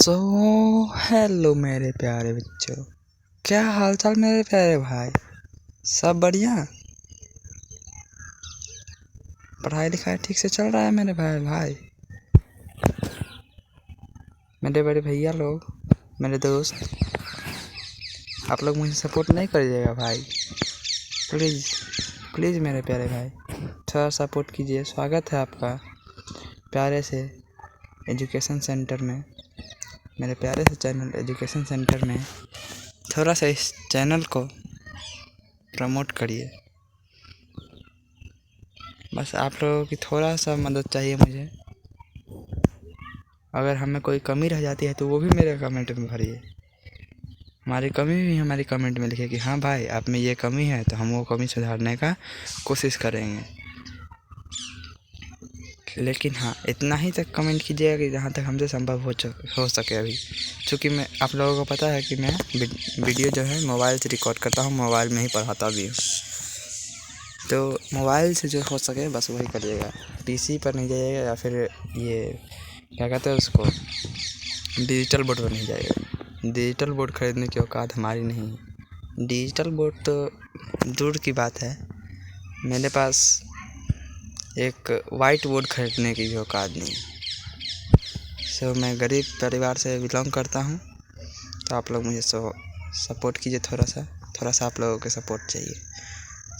So hello मेरे प्यारे बच्चों, क्या हाल चाल मेरे प्यारे भाई। सब बढ़िया। पढ़ाई लिखाई ठीक से चल रहा है मेरे भाई। मेरे बड़े भैया लोग, मेरे दोस्त, आप लोग मुझे सपोर्ट नहीं करिएगा भाई। प्लीज़ प्लीज़ मेरे प्यारे भाई, थोड़ा सपोर्ट कीजिए। स्वागत है आपका प्यारे से एजुकेशन सेंटर में, मेरे प्यारे से चैनल एजुकेशन सेंटर में। थोड़ा सा इस चैनल को प्रमोट करिए। बस आप लोगों की थोड़ा सा मदद चाहिए मुझे। अगर हमें कोई कमी रह जाती है तो वो भी मेरे कमेंट में भरिए। हमारी कमी भी हमारी कमेंट में लिखिए कि हाँ भाई, आप में ये कमी है, तो हम वो कमी सुधारने का कोशिश करेंगे। लेकिन हाँ, इतना ही तक कमेंट कीजिएगा कि जहाँ तक हमसे संभव हो सके अभी। क्योंकि मैं, आप लोगों को पता है कि मैं वीडियो जो है मोबाइल से रिकॉर्ड करता हूँ, मोबाइल में ही पढ़ाता भी हूँ। तो मोबाइल से जो हो सके बस वही करिएगा। पीसी पर नहीं जाइएगा, या फिर ये क्या कहते हैं उसको, डिजिटल बोर्ड पर नहीं जाइएगा। डिजिटल बोर्ड खरीदने की औकात हमारी नहीं है। डिजिटल बोर्ड तो दूर की बात है, मेरे पास एक वाइट बोर्ड खरीदने की भी औकात नहीं। सो मैं गरीब परिवार से बिलोंग करता हूँ, तो आप लोग मुझे सपोर्ट कीजिए। थोड़ा सा आप लोगों के सपोर्ट चाहिए।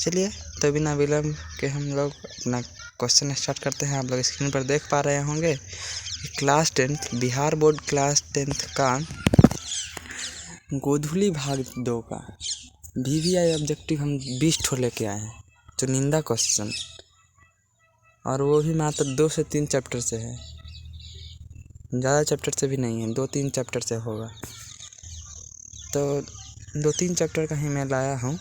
चलिए, तो बिना विलम्ब के हम लोग अपना क्वेश्चन स्टार्ट करते हैं। आप लोग स्क्रीन पर देख पा रहे होंगे क्लास 10 बिहार बोर्ड क्लास 10 का गोधुली भाग 2 का VVI ऑब्जेक्टिव हम 20 ठो लेके आए हैं, चुनिंदा क्वेश्चन, और वो भी मात्र 2 से 3 चैप्टर से है। ज़्यादा चैप्टर से भी नहीं है, 2-3 चैप्टर से होगा। तो 2-3 चैप्टर का ही मैं लाया हूँ।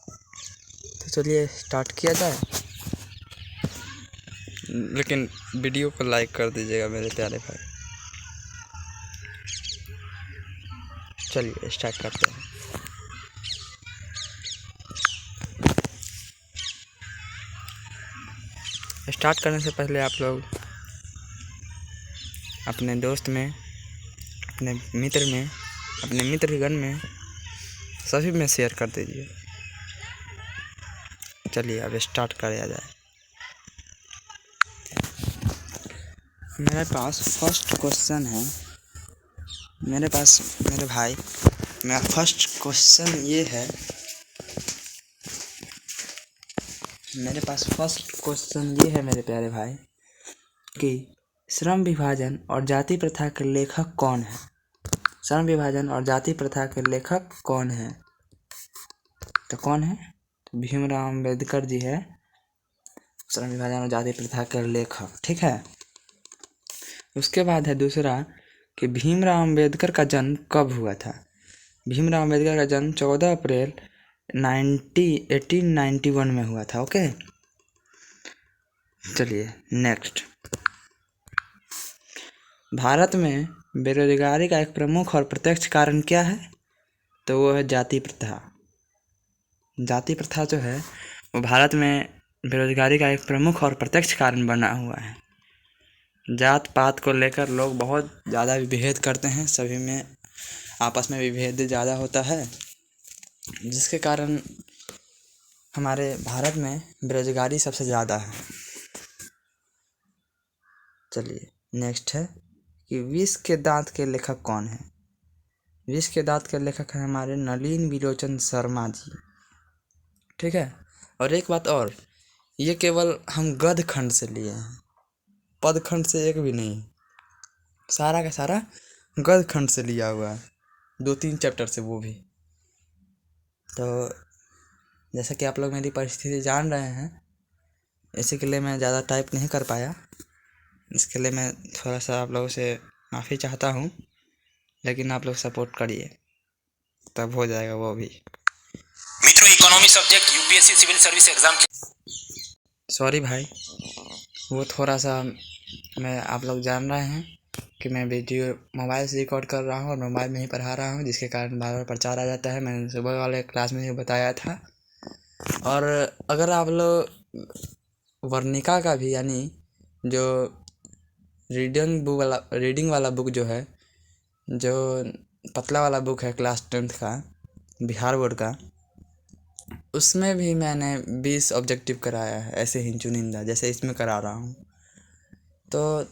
तो चलिए स्टार्ट किया जाए। लेकिन वीडियो को लाइक कर दीजिएगा मेरे प्यारे भाई। चलिए स्टार्ट करते हैं। स्टार्ट करने से पहले आप लोग अपने दोस्त में, अपने मित्र में, अपने मित्रगण में, सभी में शेयर कर दीजिए। चलिए अब स्टार्ट किया जाए। मेरे पास फर्स्ट क्वेश्चन है, मेरे भाई, मेरा फर्स्ट क्वेश्चन ये है। मेरे पास फर्स्ट क्वेश्चन ये है मेरे प्यारे भाई कि श्रम विभाजन और जाति प्रथा के लेखक कौन है। श्रम विभाजन और जाति प्रथा के लेखक कौन है? तो कौन है? तो भीमराव अम्बेडकर जी है श्रम विभाजन और जाति प्रथा के लेखक। ठीक है। उसके बाद है दूसरा कि भीमराव अम्बेडकर का जन्म कब हुआ था। भीमराव अम्बेडकर का जन्म 14 अप्रैल 1891 में हुआ था। ओके, चलिए नेक्स्ट। भारत में बेरोजगारी का एक प्रमुख और प्रत्यक्ष कारण क्या है? तो वो है जाति प्रथा। जाति प्रथा जो है वो भारत में बेरोजगारी का एक प्रमुख और प्रत्यक्ष कारण बना हुआ है। जात पात को लेकर लोग बहुत ज़्यादा विभेद करते हैं, सभी में आपस में विभेद ज़्यादा होता है, जिसके कारण हमारे भारत में बेरोजगारी सबसे ज़्यादा है। चलिए नेक्स्ट है कि विष के दांत के लेखक कौन है। विष के दांत के लेखक हैं हमारे नलिन विलोचन शर्मा जी। ठीक है। और एक बात और, ये केवल हम गद्य खंड से लिए हैं, पद खंड से एक भी नहीं, सारा का सारा गद्य खंड से लिया हुआ है, 2-3 चैप्टर से वो भी। तो जैसा कि आप लोग मेरी परिस्थिति जान रहे हैं, इसी के लिए मैं ज़्यादा टाइप नहीं कर पाया। इसके लिए मैं थोड़ा सा आप लोगों से माफ़ी चाहता हूँ, लेकिन आप लोग सपोर्ट करिए, तब हो जाएगा वो भी। मित्रों, economy subject UPSC civil service exam. Sorry भाई, वो थोड़ा सा, मैं, आप लोग जान रहे हैं कि मैं वीडियो मोबाइल से रिकॉर्ड कर रहा हूँ और मोबाइल में ही पढ़ा रहा हूँ, जिसके कारण बार बार प्रचार आ जाता है। मैंने सुबह वाले क्लास में ही बताया था। और अगर आप लोग वर्णिका का भी, यानी जो रीडिंग वाला बुक जो है जो पतला वाला बुक है क्लास 10th का बिहार बोर्ड का, उसमें भी मैंने 20 ऑब्जेक्टिव कराया है, ऐसे ही चुनिंदा जैसे इसमें करा रहा हूँ। तो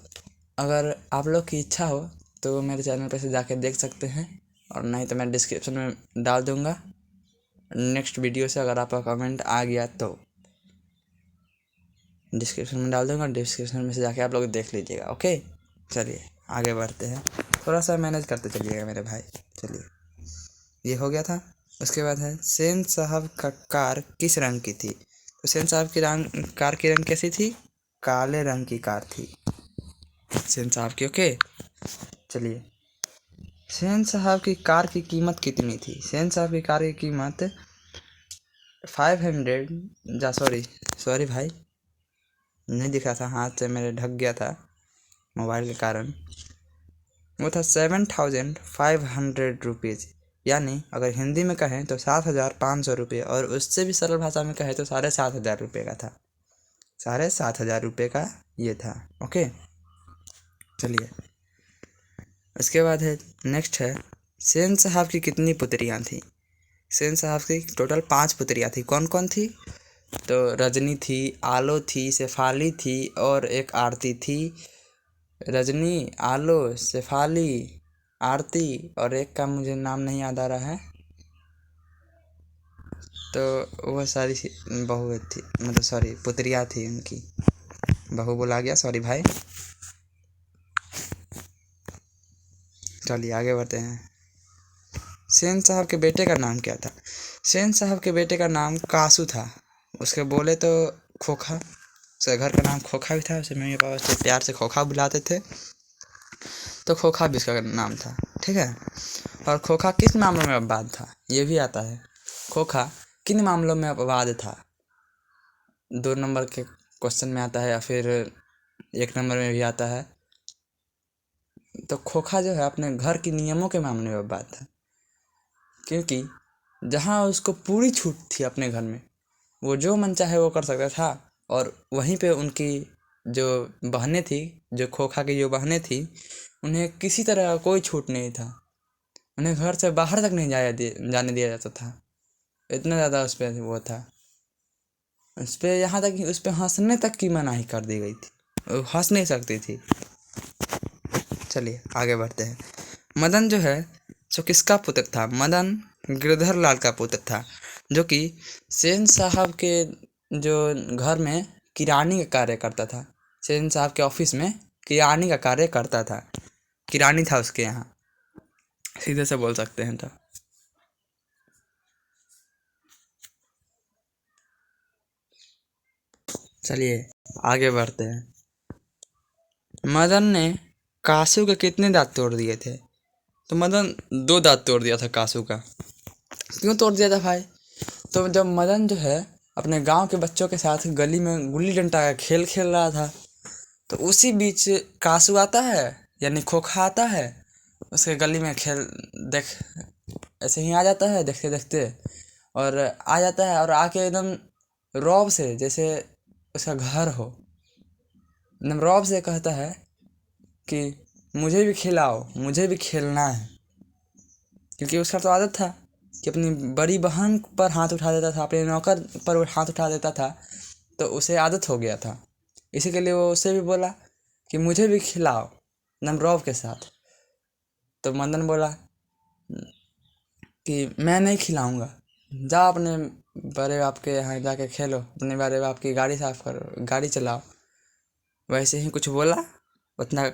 अगर आप लोग की इच्छा हो तो मेरे चैनल पे से जाके देख सकते हैं, और नहीं तो मैं डिस्क्रिप्शन में डाल दूँगा नेक्स्ट वीडियो से। अगर आपका कमेंट आ गया तो डिस्क्रिप्शन में डाल दूँगा, डिस्क्रिप्शन में से जाके आप लोग देख लीजिएगा। ओके, चलिए आगे बढ़ते हैं। थोड़ा सा मैनेज करते चलिएगा मेरे भाई। चलिए, ये हो गया था। उसके बाद है सेन साहब का कार किस रंग की थी। तो सेन साहब की कार की रंग कैसी थी? काले रंग की कार थी सेन साहब की। ओके, चलिए, सेन साहब की कार की कीमत कितनी थी? सेन साहब की कार की कीमत 500 सॉरी भाई, नहीं दिख रहा था, हाथ से मेरे ढक गया था मोबाइल के कारण। वो था 7500 रुपीज़, यानी अगर हिंदी में कहें तो 7500 रुपये, और उससे भी सरल भाषा में कहें तो 7500 रुपये का था। 7500 रुपये का ये था। ओके, चलिए, उसके बाद है नेक्स्ट है सेन साहब की कितनी पुत्रियाँ थी। सेन साहब की टोटल 5 पुत्रियाँ थी। कौन कौन थी? तो रजनी थी, आलो थी, शेफाली थी, और एक आरती थी। रजनी, आलो, शेफाली, आरती, और एक का मुझे नाम नहीं याद आ रहा है। तो वो सारी बहू थी, मतलब सॉरी पुत्रियाँ थी उनकी। बहू बोला गया, सॉरी भाई। चलिए आगे बढ़ते हैं। सेन साहब के बेटे का नाम क्या था? सेन साहब के बेटे का नाम कासू था। उसके बोले तो खोखा, उसके घर का नाम खोखा भी था। उसे मम्मी पापा से प्यार से खोखा बुलाते थे, तो खोखा भी उसका नाम था। ठीक है, और खोखा किस मामलों में अपवाद था, ये भी आता है। खोखा किन मामलों में अपवाद था? 2 नंबर के क्वेश्चन में आता है या फिर 1 नंबर में भी आता है। तो खोखा जो है अपने घर के नियमों के मामले में अपवाद था, क्योंकि जहाँ उसको पूरी छूट थी अपने घर में, वो जो मन चाहे वो कर सकता था। और वहीं पे उनकी जो बहनें थी, जो खोखा की जो बहनें थी, उन्हें किसी तरह का कोई छूट नहीं था। उन्हें घर से बाहर तक नहीं जाने दिया जाता था। इतना ज़्यादा उस पर वो था। उस पर यहाँ तक कि उस पर हंसने तक की मनाही कर दी गई थी, वो हंस नहीं सकती थी। चलिए आगे बढ़ते हैं। मदन जो है सो किसका पुत्र था? मदन गिरधर लाल का पुत्र था, जो कि सेन साहब के जो घर में किरानी का कार्य करता था। सेन साहब के ऑफिस में किरानी का कार्य करता था, किरानी था उसके यहाँ, सीधे से बोल सकते हैं। तो चलिए आगे बढ़ते हैं। मदन ने कासू के कितने दांत तोड़ दिए थे? तो मदन 2 दांत तोड़ दिया था कासू का। क्यों तोड़ दिया था भाई? तो जब मदन जो है अपने गांव के बच्चों के साथ गली में गुल्ली डंडा का खेल खेल रहा था, तो उसी बीच कासू आता है, यानी खोखा आता है, उसके गली में खेल देख ऐसे ही आ जाता है देखते देखते, और आ जाता है और आके एकदम रौब से, जैसे उसका घर हो, एकदम रौब से कहता है कि मुझे भी खिलाओ, मुझे भी खेलना है। क्योंकि उसका तो आदत था कि अपनी बड़ी बहन पर हाथ उठा देता था, अपने नौकर पर हाथ उठा देता था, तो उसे आदत हो गया था। इसी के लिए वो उससे भी बोला कि मुझे भी खिलाओ, नमरौब के साथ। तो मदन बोला कि मैं नहीं खिलाऊंगा, जा अपने बड़े बाप के यहाँ जाके खेलो, अपने बड़े बाप की गाड़ी साफ करो, गाड़ी चलाओ। वैसे ही कुछ बोला, उतना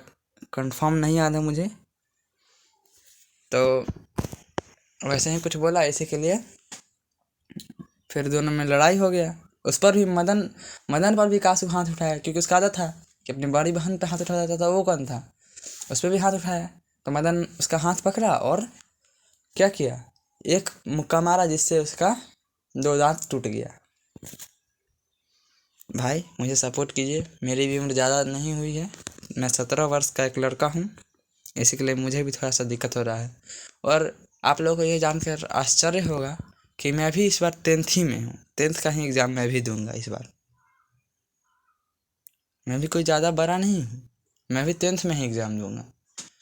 कंफर्म नहीं याद है मुझे, तो वैसे ही कुछ बोला। इसी के लिए फिर दोनों में लड़ाई हो गया। उस पर भी मदन पर भी कासू हाथ उठाया, क्योंकि उसका आदत था कि अपनी बड़ी बहन पे हाथ उठा देता था। वो कौन था? उस पर भी हाथ उठाया, तो मदन उसका हाथ पकड़ा और क्या किया, एक मुक्का मारा, जिससे उसका 2 दांत टूट गया। भाई मुझे सपोर्ट कीजिए, मेरी भी उम्र ज़्यादा नहीं हुई है, मैं 17 वर्ष का एक लड़का हूँ, इसी के लिए मुझे भी थोड़ा सा दिक्कत हो रहा है। और आप लोगों को ये जानकर आश्चर्य होगा कि मैं भी इस बार 10th ही में हूँ, 10th का ही एग्ज़ाम मैं भी दूंगा इस बार। मैं भी कोई ज़्यादा बड़ा नहीं हूँ, मैं भी 10th में ही एग्ज़ाम दूंगा।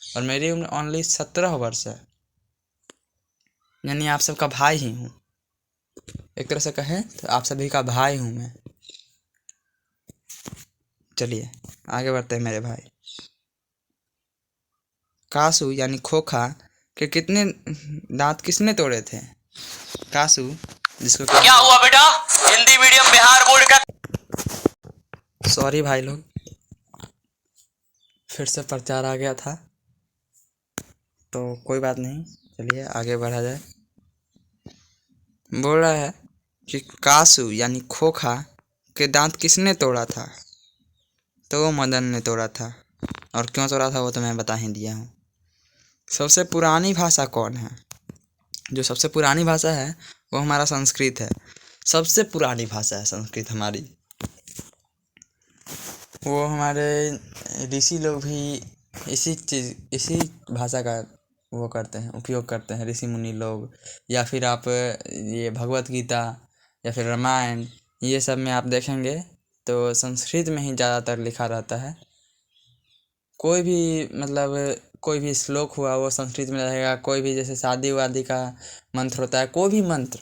और मेरी उम्र ओनली 17 वर्ष है, यानी आप सबका भाई ही हूँ। एक तरह से कहें तो आप सभी का भाई हूँ मैं। चलिए आगे बढ़ते हैं मेरे भाई। कासू यानी खोखा के कितने दांत किसने तोड़े थे? कासू जिसको क्या हुआ बेटा? हिंदी मीडियम बिहार बोर्ड का। सॉरी भाई लोग, फिर से प्रचार आ गया था, तो कोई बात नहीं, चलिए आगे बढ़ा जाए। बोल रहा है कि कासू यानी खोखा के दांत किसने तोड़ा था? तो वो मदन ने तोड़ा था। और क्यों तोड़ा था वो तो मैं बता ही दिया हूँ। सबसे पुरानी भाषा कौन है? जो सबसे पुरानी भाषा है वो हमारा संस्कृत है। सबसे पुरानी भाषा है संस्कृत हमारी। वो हमारे ऋषि लोग भी इसी भाषा का वो करते हैं, उपयोग करते हैं, ऋषि मुनि लोग। या फिर आप ये भगवत गीता या फिर रामायण, ये सब में आप देखेंगे तो संस्कृत में ही ज़्यादातर लिखा रहता है। कोई भी मतलब कोई भी श्लोक हुआ वो संस्कृत में रहेगा। कोई भी जैसे शादी वादी का मंत्र होता है, कोई भी मंत्र,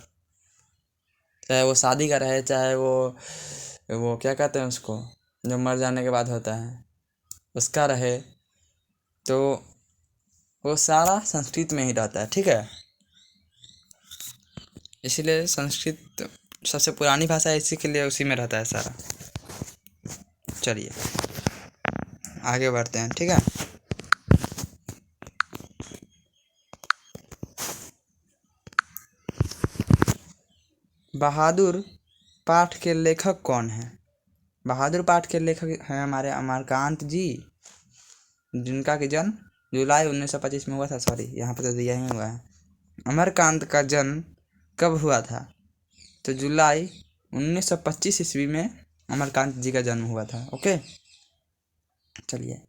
चाहे वो शादी का रहे, चाहे वो क्या कहते हैं उसको, जो मर जाने के बाद होता है, उसका रहे, तो वो सारा संस्कृत में ही रहता है। ठीक है, इसीलिए संस्कृत सबसे पुरानी भाषा है, इसी के लिए उसी में रहता है सारा। चलिए आगे बढ़ते हैं। ठीक है, बहादुर पाठ के लेखक कौन है? बहादुर पाठ के लेखक हैं हमारे अमरकांत जी, जिनका कि जन्म जुलाई 1925 में हुआ था। सॉरी, यहाँ पर तो दिया ही हुआ है। अमरकांत का जन्म कब हुआ था? तो जुलाई 1925 ईस्वी में अमरकांत जी का जन्म हुआ था। ओके, चलिए,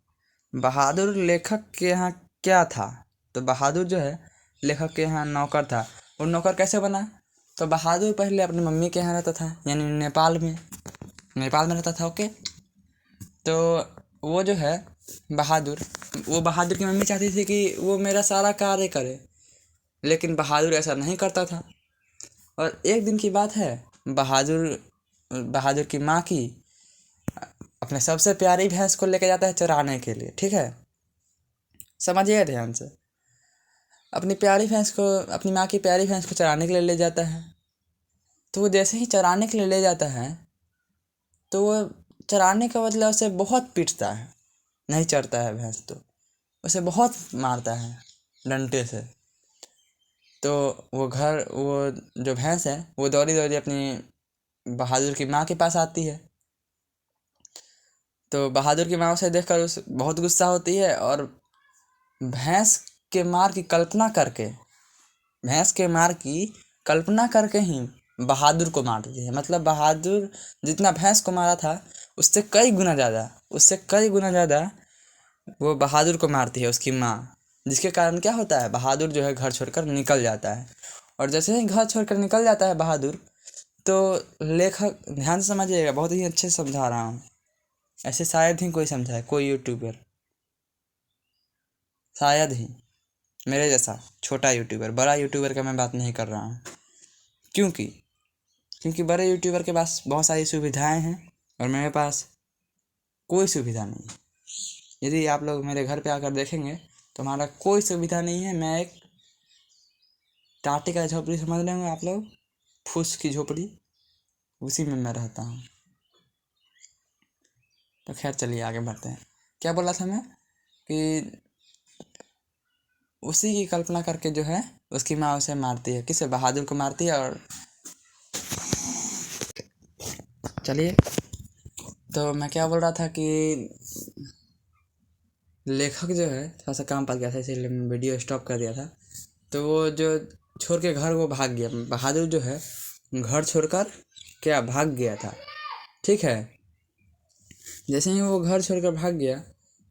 बहादुर लेखक के यहाँ क्या था? तो बहादुर जो है लेखक के यहाँ नौकर था। और नौकर कैसे बना? तो बहादुर पहले अपनी मम्मी के यहाँ रहता था, यानी नेपाल में रहता था। ओके, तो वो जो है बहादुर की मम्मी चाहती थी कि वो मेरा सारा कार्य करे, लेकिन बहादुर ऐसा नहीं करता था। और एक दिन की बात है, बहादुर की माँ की अपने सबसे प्यारी भैंस को लेके जाता है चराने के लिए। ठीक है, समझिए ध्यान से। अपनी माँ की प्यारी भैंस को चराने के लिए ले जाता है। तो वो जैसे ही चराने के लिए ले जाता है तो वो चराने का मतलब उसे बहुत पीटता है, नहीं चरता है भैंस, तो उसे बहुत मारता है डंडे से। तो वो जो भैंस है वो दौड़ी दौड़ी अपनी बहादुर की माँ के पास आती है। तो बहादुर की माँ उसे देखकर उस बहुत गुस्सा होती है और भैंस के मार की कल्पना करके ही बहादुर को मारती है। मतलब बहादुर जितना भैंस को मारा था उससे कई गुना ज़्यादा वो बहादुर को मारती है उसकी माँ। जिसके कारण क्या होता है, बहादुर जो है घर छोड़कर निकल जाता है। और जैसे ही घर छोड़कर निकल जाता है बहादुर, तो लेखक ध्यान से समझिएगा, बहुत ही अच्छे से समझा रहा हूँ, ऐसे शायद ही कोई समझाए, कोई यूट्यूबर, शायद ही मेरे जैसा छोटा यूट्यूबर। बड़ा यूट्यूबर का मैं बात नहीं कर रहा हूँ, क्योंकि बड़े यूट्यूबर के पास बहुत सारी सुविधाएं हैं और मेरे पास कोई सुविधा नहीं है। यदि आप लोग मेरे घर पे आकर देखेंगे तो हमारा कोई सुविधा नहीं है। मैं एक टाटे का झोपड़ी समझ लेंगे आप लोग, फूस की झोपड़ी, उसी में मैं रहता हूँ। तो खैर चलिए आगे बढ़ते हैं। क्या बोला था मैं कि उसी की कल्पना करके जो है उसकी माँ उसे मारती है। किसे? बहादुर को मारती है। और चलिए, तो मैं क्या बोल रहा था कि लेखक जो है थोड़ा सा काम पड़ गया था, इसलिए मैं वीडियो स्टॉप कर दिया था। तो वो जो छोड़ के घर वो भाग गया, बहादुर जो है घर छोड़कर क्या भाग गया था। ठीक है, जैसे ही वो घर छोड़कर भाग गया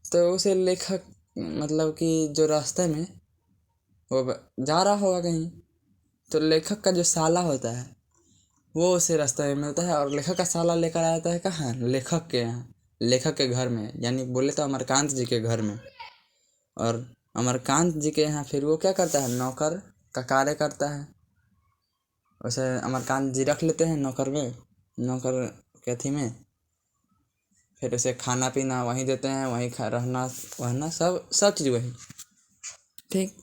तो उसे लेखक मतलब कि जो रास्ते में वो जा रहा होगा कहीं, तो लेखक का जो साला होता है वो उसे रास्ते में मिलता है और लेखक का साला लेकर आता है कहाँ? लेखक के यहाँ, लेखक के घर में, यानी बोले तो अमरकांत जी के घर में। और अमरकांत जी के यहाँ फिर वो क्या करता है, नौकर का कार्य करता है। उसे अमरकांत जी रख लेते हैं नौकर में, नौकर के अथी में। फिर उसे खाना पीना वहीं देते हैं, वहीं रहना वहना सब चीज़ वहीं। ठीक।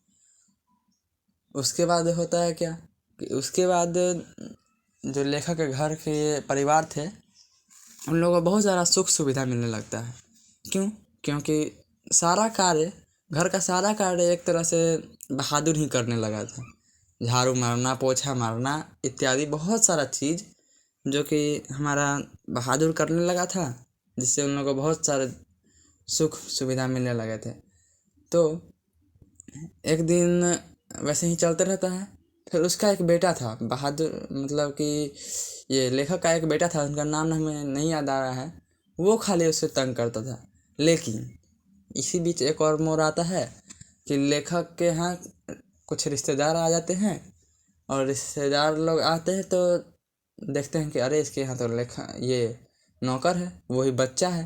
उसके बाद होता है क्या कि उसके बाद जो लेखक के घर के परिवार थे उन लोगों को बहुत सारा सुख सुविधा मिलने लगता है। क्यों? क्योंकि सारा कार्य, घर का सारा कार्य एक तरह से बहादुर ही करने लगा था। झाड़ू मारना, पोछा मारना इत्यादि बहुत सारा चीज़ जो कि हमारा बहादुर करने लगा था, जिससे उन लोगों को बहुत सारे सुख सुविधा मिलने लगे थे। तो एक दिन वैसे ही चलते रहता है। फिर उसका एक बेटा था बहादुर, मतलब कि ये लेखक का एक बेटा था, उनका नाम हमें नहीं याद आ रहा है। वो खाली उससे तंग करता था। लेकिन इसी बीच एक और मोड़ आता है कि लेखक के यहाँ कुछ रिश्तेदार आ जाते हैं, और रिश्तेदार लोग आते हैं तो देखते हैं कि अरे इसके यहाँ तो ये नौकर है, वही बच्चा है।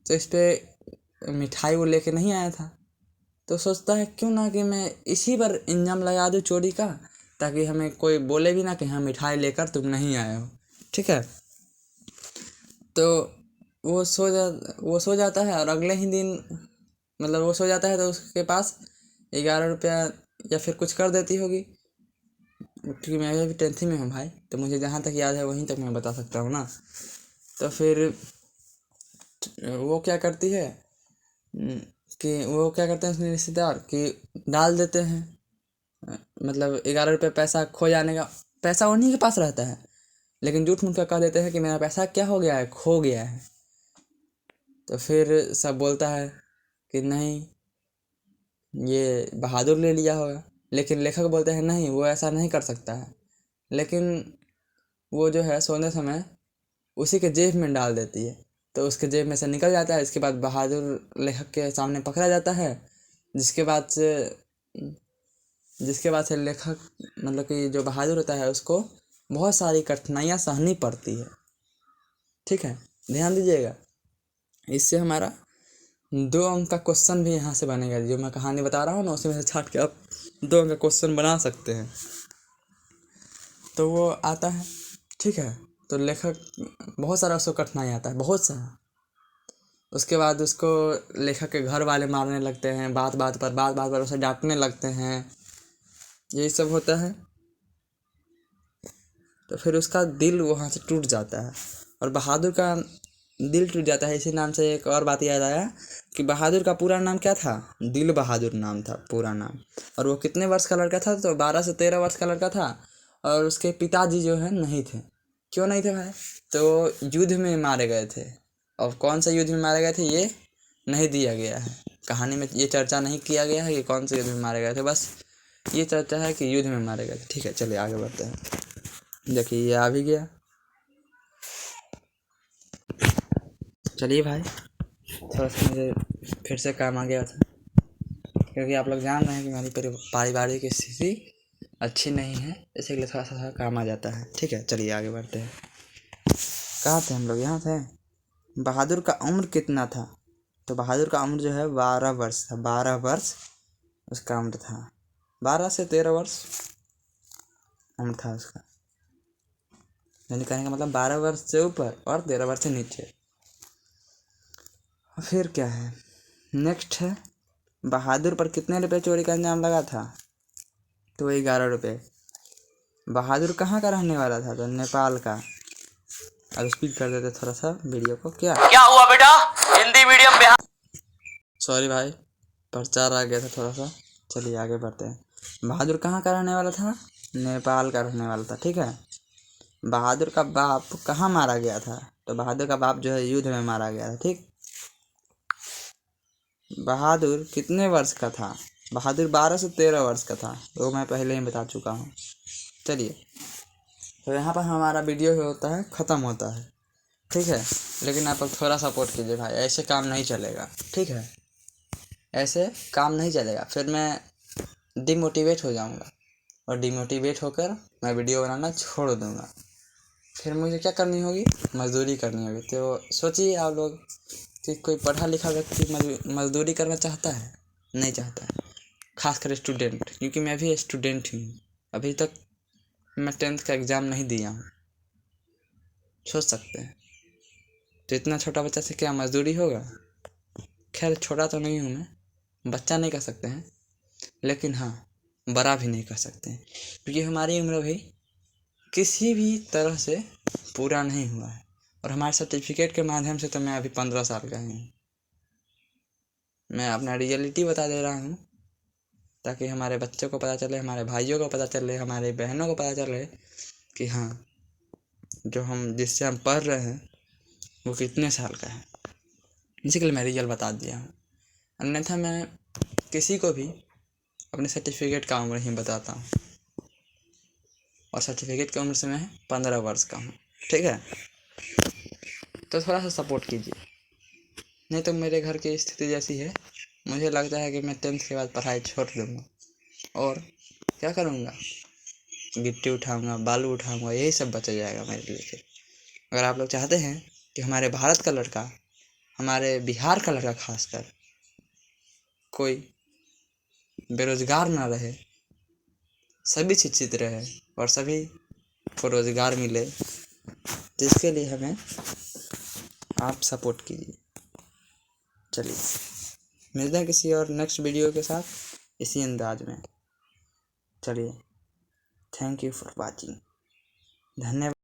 तो इस पर मिठाई वो लेके नहीं आया था। तो सोचता है क्यों ना कि मैं इसी पर इंजाम लगा दूँ चोरी का, ताकि हमें कोई बोले भी ना कि हाँ मिठाई लेकर तुम नहीं आए हो। ठीक है। तो वो सो जाता है, और अगले ही दिन मतलब वो सो जाता है तो उसके पास 11 रुपया या फिर कुछ कर देती होगी, क्योंकि मैं अभी 10th में हूँ भाई, तो मुझे जहाँ तक याद है वहीं तक मैं बता सकता हूँ ना। तो फिर वो क्या करती है कि वो क्या करते हैं उसके रिश्तेदार कि डाल देते हैं, मतलब 11 रुपये पैसा खो जाने का। पैसा उन्हीं के पास रहता है, लेकिन झूठ मूठ का कह देते हैं कि मेरा पैसा क्या हो गया है, खो गया है। तो फिर सब बोलता है कि नहीं, ये बहादुर ले लिया होगा। लेकिन लेखक बोलते हैं नहीं, वो ऐसा नहीं कर सकता है। लेकिन वो जो है सोने समय उसी के जेब में डाल देती है, तो उसके जेब में से निकल जाता है। इसके बाद बहादुर लेखक के सामने पकड़ा जाता है, जिसके बाद से लेखक मतलब कि जो बहादुर होता है उसको बहुत सारी कठिनाइयाँ सहनी पड़ती है। ठीक है, ध्यान दीजिएगा। इससे हमारा 2 अंक का क्वेश्चन भी यहाँ से बनेगा। जो मैं कहानी बता रहा हूँ ना, उसी में से छाट के आप 2 अंक का क्वेश्चन बना सकते हैं। तो वो आता है, ठीक है। तो लेखक बहुत सारा उसको कठिनाई आता है, बहुत सारा। उसके बाद उसको लेखक के घर वाले मारने लगते हैं, बात बात पर उसे डांटने लगते हैं, यही सब होता है। तो फिर उसका दिल वहाँ से टूट जाता है, और बहादुर का दिल टूट जाता है। इसी नाम से एक और बात याद आया कि बहादुर का पूरा नाम क्या था, दिल बहादुर नाम था पूरा नाम। और वो कितने वर्ष का लड़का था, तो 12 से 13 वर्ष का लड़का था। और उसके पिताजी जो है नहीं थे। क्यों नहीं थे भाई? तो युद्ध में मारे गए थे। और कौन सा युद्ध में मारे गए थे ये नहीं दिया गया है कहानी में, ये चर्चा नहीं किया गया है कि कौन से युद्ध में मारे गए थे, बस ये चर्चा है कि युद्ध में मारे गए थे। ठीक है, चलिए आगे बढ़ते हैं। देखिए ये आ भी गया। चलिए भाई, थोड़ा सा मुझे फिर से काम आ गया था, क्योंकि आप लोग जान रहे हैं कि हमारी पारिवारिक स्थिति अच्छी नहीं है, इसीलिए थोड़ा सा काम आ जाता है। ठीक है, चलिए आगे बढ़ते हैं। कहाँ थे हम लोग? यहाँ थे। बहादुर का उम्र कितना था? तो बहादुर का उम्र जो है 12 वर्ष था। 12 वर्ष उसका उम्र था। 12 से 13 वर्ष उम्र था उसका, यानी कहने का मतलब 12 वर्ष से ऊपर और 13 वर्ष से नीचे। फिर क्या है, नेक्स्ट है, बहादुर पर कितने रुपए चोरी का इल्जाम लगा था? तो 11 रुपये। बहादुर कहाँ का रहने वाला था? तो नेपाल का। अब स्पीड कर देते थोड़ा सा वीडियो को। क्या हुआ बेटा? हिंदी मीडियम में। सॉरी भाई, प्रचार आ गया था थोड़ा सा। चलिए आगे बढ़ते हैं। बहादुर कहाँ का रहने वाला था? नेपाल का रहने वाला था। ठीक है। बहादुर का बाप कहाँ मारा गया था? तो बहादुर का बाप जो है युद्ध में मारा गया था। ठीक। बहादुर कितने वर्ष का था? बहादुर 12 से 13 वर्ष का था, वो मैं पहले ही बता चुका हूँ। चलिए, तो यहाँ पर हमारा वीडियो होता है, ख़त्म होता है। ठीक है, लेकिन आप थोड़ा सपोर्ट कीजिए भाई, ऐसे काम नहीं चलेगा। ठीक है, ऐसे काम नहीं चलेगा, फिर मैं डिमोटिवेट हो जाऊँगा, और डिमोटिवेट होकर मैं वीडियो बनाना छोड़ दूँगा। फिर मुझे क्या करनी होगी? मज़दूरी करनी होगी। तो सोचिए आप लोग कि कोई पढ़ा लिखा व्यक्ति मज़दूरी करना चाहता है? नहीं चाहता है, खासकर स्टूडेंट, क्योंकि मैं भी स्टूडेंट ही हूँ। अभी तक मैं 10th का एग्ज़ाम नहीं दिया हूँ। सोच सकते हैं, तो इतना छोटा बच्चा से क्या मजदूरी होगा। खैर छोटा तो नहीं हूँ मैं, बच्चा नहीं कह सकते हैं, लेकिन हाँ बड़ा भी नहीं कह सकते हैं, क्योंकि हमारी उम्र भी किसी भी तरह से पूरा नहीं हुआ है। और हमारे सर्टिफिकेट के माध्यम से तो मैं अभी 15 साल का ही हूँ। मैं अपना रियलिटी बता दे रहा हूँ, ताकि हमारे बच्चों को पता चले, हमारे भाइयों को पता चले, हमारे बहनों को पता चले कि हाँ जो हम जिससे हम पढ़ रहे हैं वो कितने साल का है। इसी के लिए मैं रियल बता दिया हूँ। अन्यथा मैं किसी को भी अपने सर्टिफिकेट का उम्र ही बताता हूँ, और सर्टिफिकेट की उम्र से मैं 15 वर्ष का हूँ। ठीक है, तो थोड़ा सा सपोर्ट कीजिए, नहीं तो मेरे घर की स्थिति जैसी है, मुझे लगता है कि मैं 10th के बाद पढ़ाई छोड़ दूँगा और क्या करूँगा, गिट्टी उठाऊँगा, बालू उठाऊँगा, यही सब बचा जाएगा मेरे लिए। फिर अगर आप लोग चाहते हैं कि हमारे भारत का लड़का, हमारे बिहार का लड़का खासकर कोई बेरोजगार ना रहे, सभी शिक्षित रहे और सभी को रोजगार मिले, जिसके लिए हमें आप सपोर्ट कीजिए। चलिए मिलते हैं किसी और नेक्स्ट वीडियो के साथ इसी अंदाज में। चलिए, थैंक यू फॉर वॉचिंग, धन्यवाद।